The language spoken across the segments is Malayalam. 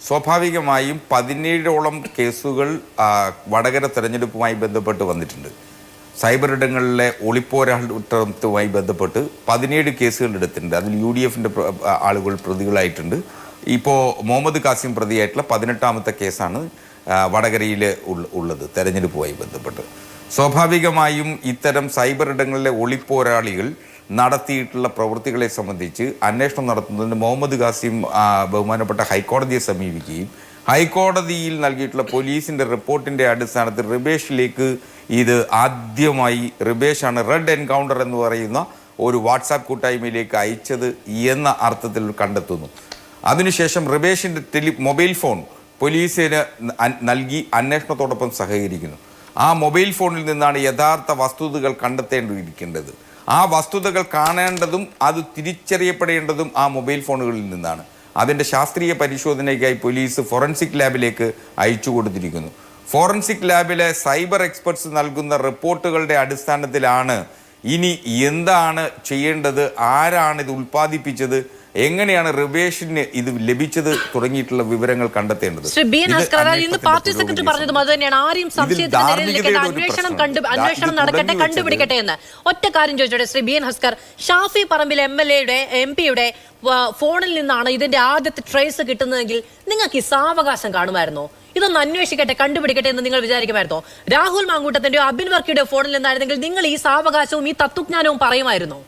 സ്വാഭാവികമായും 17ഓളം കേസുകൾ വടകര തെരഞ്ഞെടുപ്പുമായി ബന്ധപ്പെട്ട് വന്നിട്ടുണ്ട്. സൈബർ ഇടങ്ങളിലെ ഒളിപ്പോരാട്ടവുമായി ബന്ധപ്പെട്ട് 17 കേസുകൾ എടുത്തിട്ടുണ്ട്. അതിൽ UDFന്റെ ആളുകൾ പ്രതികളായിട്ടുണ്ട്. ഇപ്പോൾ മുഹമ്മദ് കാസിം പ്രതിയായിട്ടുള്ള 18ാമത്തെ കേസാണ് വടകരയിൽ ഉള്ളത് തെരഞ്ഞെടുപ്പുമായി ബന്ധപ്പെട്ട്. സ്വാഭാവികമായും ഇത്തരം സൈബർ ഇടങ്ങളിലെ ഒളിപ്പോരാളികൾ നടത്തിയിട്ടുള്ള പ്രവൃത്തികളെ സംബന്ധിച്ച് അന്വേഷണം നടത്തുന്നതിന് മുഹമ്മദ് കാസിം ബഹുമാനപ്പെട്ട ഹൈക്കോടതിയെ സമീപിക്കുകയും ഹൈക്കോടതിയിൽ നൽകിയിട്ടുള്ള പോലീസിന്റെ റിപ്പോർട്ടിന്റെ അടിസ്ഥാനത്തിൽ റിബേഷിലേക്ക് ഇത് ആദ്യമായി റിബേഷാണ് റെഡ് എൻകൗണ്ടർ എന്ന് പറയുന്ന ഒരു വാട്സാപ്പ് കൂട്ടായ്മയിലേക്ക് അയച്ചത് എന്ന അർത്ഥത്തിൽ കണ്ടെത്തുന്നു. അതിനുശേഷം റിബേഷിന്റെ മൊബൈൽ ഫോൺ പോലീസിന് നൽകി അന്വേഷണത്തോടൊപ്പം സഹകരിക്കുന്നു. ആ മൊബൈൽ ഫോണിൽ നിന്നാണ് യഥാർത്ഥ വസ്തുതകൾ കണ്ടെത്തേണ്ടിയിരിക്കേണ്ടത്. ആ വസ്തുതകൾ കാണേണ്ടതും അത് തിരിച്ചറിയപ്പെടേണ്ടതും ആ മൊബൈൽ ഫോണുകളിൽ നിന്നാണ്. അതിൻ്റെ ശാസ്ത്രീയ പരിശോധനയ്ക്കായി പോലീസ് ഫോറൻസിക് ലാബിലേക്ക് അയച്ചു കൊടുത്തിരിക്കുന്നു. ഫോറൻസിക് ലാബിലെ സൈബർ എക്സ്പെർട്സ് നൽകുന്ന റിപ്പോർട്ടുകളുടെ അടിസ്ഥാനത്തിലാണ് ഇനി എന്താണ് ചെയ്യേണ്ടത്, ആരാണ് ഇത് ഉൽപ്പാദിപ്പിച്ചത്, എങ്ങനെയാണ് റിബേഷിന് ഇത് ലഭിച്ചത് തുടങ്ങിയിട്ടുള്ള വിവരങ്ങൾ കണ്ടെത്തേണ്ടത്. പാർട്ടി സെക്രട്ടറി പറഞ്ഞതും അത് തന്നെയാണ്. ആരെയും അന്വേഷണം നടക്കട്ടെ, കണ്ടുപിടിക്കട്ടെ എന്ന്. ഒറ്റ കാര്യം ചോദിച്ചോട്ടെ ശ്രീ BN ഹസ്കർ, ഷാഫി പറമ്പിൽ MP-യുടെ ഫോണിൽ നിന്നാണ് ഇതിന്റെ ആദ്യത്തെ ട്രേസ് കിട്ടുന്നതെങ്കിൽ നിങ്ങൾക്ക് ഈ സാവകാശം കാണുമായിരുന്നോ? ഇതൊന്ന് അന്വേഷിക്കട്ടെ, കണ്ടുപിടിക്കട്ടെ എന്ന് നിങ്ങൾ വിചാരിക്കുമായിരുന്നോ? രാഹുൽ മാങ്കൂട്ടത്തിന്റെയോ അബിൻ വർക്കിയുടെയോ ഫോണിൽ നിന്നായിരുന്നെങ്കിൽ നിങ്ങൾ ഈ സാവകാശവും ഈ തത്വജ്ഞാനവും പറയുമായിരുന്നോ?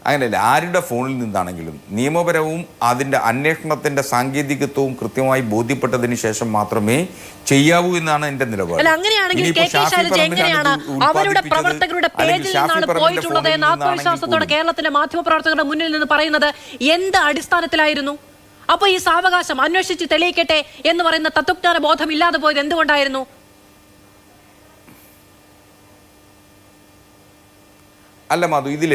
അങ്ങനെയല്ല, ആരുടെ ഫോണിൽ നിന്നാണെങ്കിലും നിയമപരവും അതിൻ്റെ അന്വേഷണത്തിന്റെ സാങ്കേതികത്വവും കൃത്യമായി ബോധ്യപ്പെട്ടതിന് ശേഷം മാത്രമേ ചെയ്യാവൂ എന്നാണ് എന്റെ നിലപാട്. അങ്ങനെയാണെങ്കിൽ അവരുടെ പ്രവർത്തകരുടെ പേജിൽ നിന്നാണ് പോയിട്ടുള്ളത് എന്ന ആത്മവിശ്വാസത്തോടെ കേരളത്തിലെ മാധ്യമപ്രവർത്തകരുടെ മുന്നിൽ നിന്ന് പറയുന്നത് എന്ത് അടിസ്ഥാനത്തിലായിരുന്നു? അപ്പൊ ഈ സാവകാശം അന്വേഷിച്ച് തെളിയിക്കട്ടെ എന്ന് പറയുന്ന തത്വജ്ഞാന ബോധം ഇല്ലാതെ പോയത് എന്തുകൊണ്ടായിരുന്നു? അല്ല മാധു, ഇതിൽ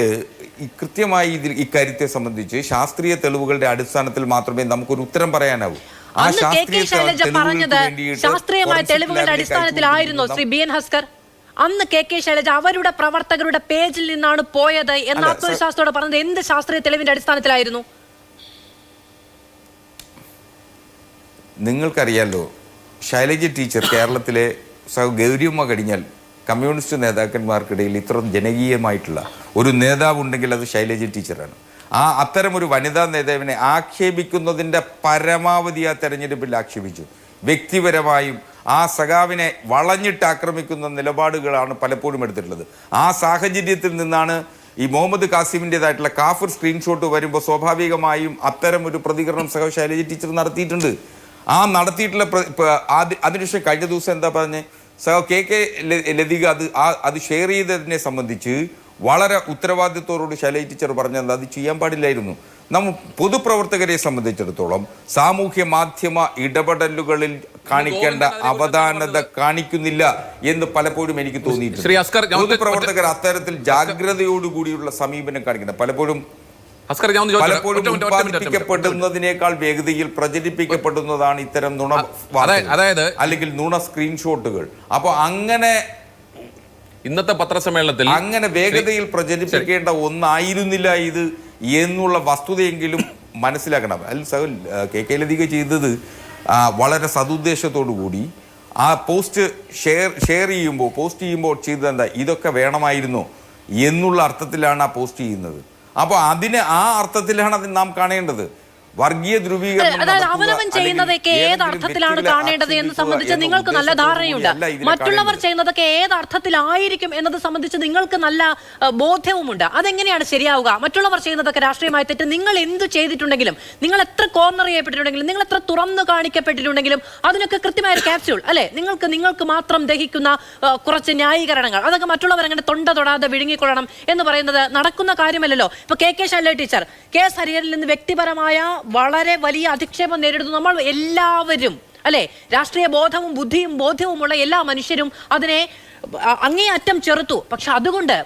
കൃത്യമായി ഇക്കാര്യത്തെ സംബന്ധിച്ച് ശാസ്ത്രീയ തെളിവുകളുടെ അടിസ്ഥാനത്തിൽ മാത്രമേ നമുക്കൊരു ഉത്തരം പറയാനാവൂ. ശാസ്ത്രീയമായ തെളിവുകളുടെ അടിസ്ഥാനത്തിലായിരുന്നു ശ്രീ BN ഹസ്കർ. അന്ന് KK ശൈലജ അവരുടെ പ്രവർത്തകരുടെ പേജിൽ നിന്നാണ് പോയത് എന്ന ആത്മവിശ്വാസത്തോടെ പറഞ്ഞത് എന്ത് ശാസ്ത്രീയ തെളിവിന്റെ അടിസ്ഥാനത്തിലായിരുന്നു? നിങ്ങൾക്കറിയാലോ, ശൈലജ ടീച്ചർ കേരളത്തിലെ ഗൗരിയമ്മ കഴിഞ്ഞാൽ കമ്മ്യൂണിസ്റ്റ് നേതാക്കന്മാർക്കിടയിൽ ഇത്ര ജനകീയമായിട്ടുള്ള ഒരു നേതാവ് ഉണ്ടെങ്കിൽ അത് ശൈലജ ടീച്ചറാണ്. അത്തരമൊരു വനിതാ നേതാവിനെ ആക്ഷേപിക്കുന്നതിൻ്റെ പരമാവധി ആ തെരഞ്ഞെടുപ്പിൽ ആക്ഷേപിച്ചു. വ്യക്തിപരമായും ആ സഖാവിനെ വളഞ്ഞിട്ട് ആക്രമിക്കുന്ന നിലപാടുകളാണ് പലപ്പോഴും എടുത്തിട്ടുള്ളത്. ആ സാഹചര്യത്തിൽ നിന്നാണ് ഈ മുഹമ്മദ് കാസിമിൻ്റെതായിട്ടുള്ള കാഫിർ സ്ക്രീൻഷോട്ട് വരുമ്പോൾ സ്വാഭാവികമായും അത്തരം ഒരു പ്രതികരണം സഖാവ് ശൈലജ ടീച്ചർ നടത്തിയിട്ടുണ്ട്. ആ നടത്തിയിട്ടുള്ള അതിനുശേഷം കഴിഞ്ഞ ദിവസം എന്താ പറഞ്ഞേ, KK ലതിക അത് ഷെയർ ചെയ്തതിനെ സംബന്ധിച്ച് വളരെ ഉത്തരവാദിത്വത്തോട് ശൈലജ ടീച്ചർ പറഞ്ഞത് അത് ചെയ്യാൻ പാടില്ലായിരുന്നു. പൊതുപ്രവർത്തകരെ സംബന്ധിച്ചിടത്തോളം സാമൂഹ്യ മാധ്യമ ഇടപെടലുകളിൽ കാണിക്കേണ്ട അവധാനത കാണിക്കുന്നില്ല എന്ന് പലപ്പോഴും എനിക്ക് തോന്നിയിട്ടുണ്ട്. പൊതുപ്രവർത്തകർ അത്തരത്തിൽ ജാഗ്രതയോടുകൂടിയുള്ള സമീപനം കാണിക്കുന്നത് പലപ്പോഴും ഉത്പാദിപ്പിക്കപ്പെടുന്നതിനേക്കാൾ വേഗതയിൽ പ്രചരിപ്പിക്കപ്പെടുന്നതാണ് ഇത്തരം നുണ അല്ലെങ്കിൽ നുണ സ്ക്രീൻഷോട്ടുകൾ. അപ്പൊ അങ്ങനെ ഇന്നത്തെ പത്രസമ്മേളനത്തിൽ അങ്ങനെ വേഗതയിൽ പ്രചരിപ്പിക്കേണ്ട ഒന്നായിരുന്നില്ല ഇത് എന്നുള്ള വസ്തുതയെങ്കിലും മനസ്സിലാക്കണം. KK ലതിക ചെയ്തത് വളരെ സതുദ്ദേശത്തോടു കൂടി ആ പോസ്റ്റ് ഷെയർ ചെയ്യുമ്പോൾ ചെയ്തതെന്താ, ഇതൊക്കെ വേണമായിരുന്നോ എന്നുള്ള അർത്ഥത്തിലാണ് ആ പോസ്റ്റ് ചെയ്യുന്നത്. അപ്പോൾ ആ അർത്ഥത്തിലാണ് അത് നാം കാണേണ്ടത്. വർഗീയ ധ്രുവീകരണം അവനവൻ ചെയ്യുന്നതൊക്കെ ഏത് അർത്ഥത്തിലാണ് കാണേണ്ടത് എന്ന് സംബന്ധിച്ച് നിങ്ങൾക്ക് നല്ല ധാരണയുണ്ട്. മറ്റുള്ളവർ ചെയ്യുന്നതൊക്കെ ഏത് അർത്ഥത്തിലായിരിക്കും എന്നത് സംബന്ധിച്ച് നിങ്ങൾക്ക് നല്ല ബോധ്യവുമുണ്ട്. അതെങ്ങനെയാണ് ശരിയാവുക? മറ്റുള്ളവർ ചെയ്യുന്നതൊക്കെ രാഷ്ട്രീയമായി തെറ്റ്. നിങ്ങൾ എന്ത് ചെയ്തിട്ടുണ്ടെങ്കിലും, നിങ്ങൾ എത്ര കോർണർ ചെയ്യപ്പെട്ടിട്ടുണ്ടെങ്കിലും, നിങ്ങൾ എത്ര തുറന്നു കാണിക്കപ്പെട്ടിട്ടുണ്ടെങ്കിലും അതിനൊക്കെ കൃത്യമായ ക്യാപ്സ്യൂൾ അല്ലെ, നിങ്ങൾക്ക് മാത്രം ദഹിക്കുന്ന കുറച്ച് ന്യായീകരണങ്ങൾ, അതൊക്കെ മറ്റുള്ളവർ അങ്ങനെ തൊണ്ട തൊടാതെ വിഴുങ്ങിക്കൊള്ളണം എന്ന് പറയുന്നത് നടക്കുന്ന കാര്യമല്ലല്ലോ. ഇപ്പൊ KK ശൈലജ ടീച്ചർ KS ഹരിഹരനിൽ നിന്ന് വ്യക്തിപരമായ വളരെ വലിയ അധിക്ഷേപം നേരിടുന്നു. നമ്മൾ എല്ലാവരും അല്ലെ, രാഷ്ട്രീയ ബോധവും ബുദ്ധിയും ബോധ്യവുമുള്ള എല്ലാ മനുഷ്യരും അതിനെ അങ്ങേയറ്റം ചെറുത്തു. പക്ഷെ അതുകൊണ്ട്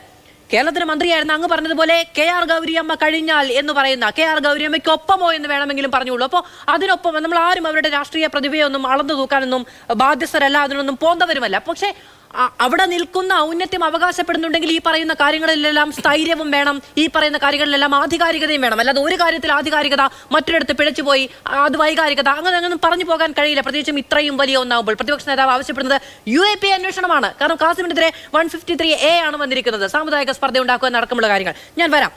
കേരളത്തിന് മന്ത്രിയായിരുന്ന അങ്ങ് പറഞ്ഞതുപോലെ KR ഗൗരിയമ്മ കഴിഞ്ഞാൽ എന്ന് പറയുന്ന KR ഗൗരിയമ്മയ്ക്ക് ഒപ്പമോ എന്ന് വേണമെങ്കിലും പറഞ്ഞുള്ളൂ. അപ്പോൾ അതിനൊപ്പം നമ്മൾ ആരും അവരുടെ രാഷ്ട്രീയ പ്രതിഭയൊന്നും അളന്നു തൂക്കാനൊന്നും ബാധ്യസ്ഥരല്ല, അതിനൊന്നും പോന്നവരുമല്ല. പക്ഷെ അവിടെ നിൽക്കുന്ന ഔന്നത്യം അവകാശപ്പെടുന്നുണ്ടെങ്കിൽ ഈ പറയുന്ന കാര്യങ്ങളിലെല്ലാം സ്ഥൈര്യവും വേണം, ഈ പറയുന്ന കാര്യങ്ങളിലെല്ലാം ആധികാരികതയും വേണം. അല്ലാതെ ഒരു കാര്യത്തിൽ ആധികാരികത, മറ്റൊരിടത്ത് പിഴച്ചുപോയി അത് വൈകാരികത, അങ്ങനെ പറഞ്ഞു പോകാൻ കഴിയില്ല. പ്രത്യേകിച്ചും ഇത്രയും വലിയ ഒന്നാകുമ്പോൾ പ്രതിപക്ഷ നേതാവ് ആവശ്യപ്പെടുന്നത് UAP അന്വേഷണമാണ്. കാരണം കാസിമിനെതിരെ 153A ആണ് വന്നിരിക്കുന്നത്, സാമുദായിക സ്പർദ്ധ ഉണ്ടാക്കുക എന്നടക്കമുള്ള കാര്യങ്ങൾ. ഞാൻ വരാം.